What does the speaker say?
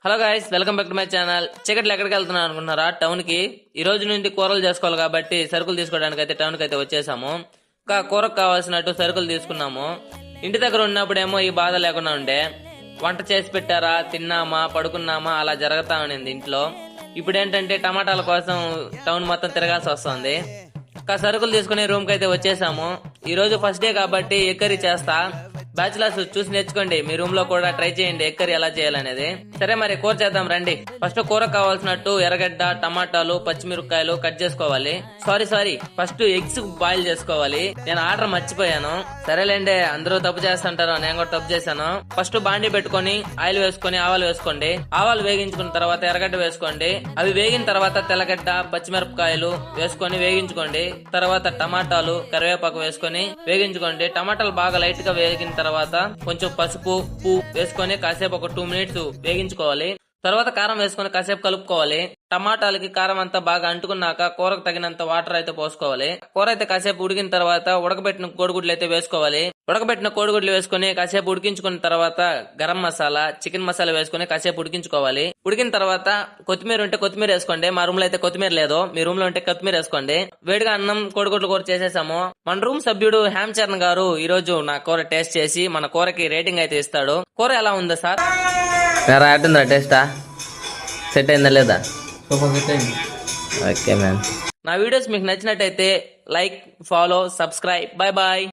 Hello guys, welcome back to my channel. చీకట్లు ఎక్కడికి వెళ్తున్నాను అనుకుంటున్నారా? టౌన్ కి. ఈ రోజు నుండి కూరలు చేసుకోవాలి కాబట్టి సరుకులు తీసుకోవడానికి అయితే టౌన్ కి అయితే వచ్చేసాము. ఇంకా కూరకు కావాల్సినట్టు సరుకులు తీసుకున్నాము. ఇంటి దగ్గర ఉన్నప్పుడేమో ఈ బాధ లేకుండా ఉండే, వంట చేసి పెట్టారా, తిన్నామా, పడుకున్నామా అలా జరుగుతా ఉండింది ఇంట్లో. ఇప్పుడు ఏంటంటే టమాటాల కోసం టౌన్ మొత్తం తిరగాల్సి వస్తుంది. ఇంకా సరుకులు తీసుకుని రూమ్ కి అయితే వచ్చేసాము. ఈ రోజు ఫస్ట్ డే కాబట్టి ఎగ్ కర్రీ చేస్తా. బ్యాచులర్స్ చూసి నేర్చుకోండి, మీ రూమ్ లో కూడా ట్రై చేయండి ఎగ్ కర్రీ ఎలా చేయాలనేది. సరే మరి కూర చేద్దాం రండి. ఫస్ట్ కూర కావాల్సినట్టు ఎర్రగడ్డ, టమాటాలు, పచ్చిమిరపకాయలు కట్ చేసుకోవాలి. సారీ ఫస్ట్ ఎగ్స్ బాయిల్ చేసుకోవాలి. నేను ఆర్డర్ మర్చిపోయాను. సరేలేండి, అందరూ తప్పు చేస్తుంటారు, నేను కూడా తప్పు చేశాను. ఫస్ట్ బాండీ పెట్టుకొని ఆయిల్ వేసుకొని ఆవాలు వేసుకోండి. ఆవాలు వేగించుకున్న తర్వాత ఎర్రగడ్డ వేసుకోండి. అవి వేగిన తర్వాత తెల్లగడ్డ, పచ్చిమిరపకాయలు వేసుకొని వేగించుకోండి. తర్వాత టమాటాలు, కరివేపాకు వేసుకొని వేగించుకోండి. టమాటాలు బాగా లైట్ గా వేగిన తర్వాత కొంచెం పసుపు, ఉప్పు వేసుకొని కాసేపు ఒక 2 మినిట్స్ వేగించుకోవాలి. తర్వాత కారం వేసుకొని కాసేపు కలుపుకోవాలి. టమాటాలకి కారం అంతా బాగా అంటుకున్నాక కూరకు తగినంత వాటర్ అయితే పోసుకోవాలి. కూర అయితే కాసేపు ఉడికిన తర్వాత ఉడకబెట్టిన కోడిగుడ్లు అయితే వేసుకోవాలి. ఉడకబెట్టిన కోడిగుడ్లు వేసుకుని కాసేపు ఉడికించుకున్న తర్వాత గరం మసాలా, చికెన్ మసాలా వేసుకుని కాసేపు ఉడికించుకోవాలి. ఉడికిన తర్వాత కొత్తిమీర ఉంటే కొత్తిమీర వేసుకోండి. మా రూమ్ లో అయితే కొత్తిమీర లేదు, మీ రూమ్ లో ఉంటే కొత్తిమీర వేసుకోండి. వేడిగా అన్నం, కోడిగుడ్లు కూర చేసేసాము. మన రూమ్ సభ్యుడు హ్యామ్ చరణ్ గారు ఈ రోజు నా కూర టేస్ట్ చేసి మన కూరకి రేటింగ్ అయితే ఇస్తాడు. కూర ఎలా ఉందా సార్? టేస్టా సెట్ అయిందా లేదా? Okay ma'am. నా వీడియోస్ మీకు నచ్చినట్టయితే like, follow, subscribe. Bye bye.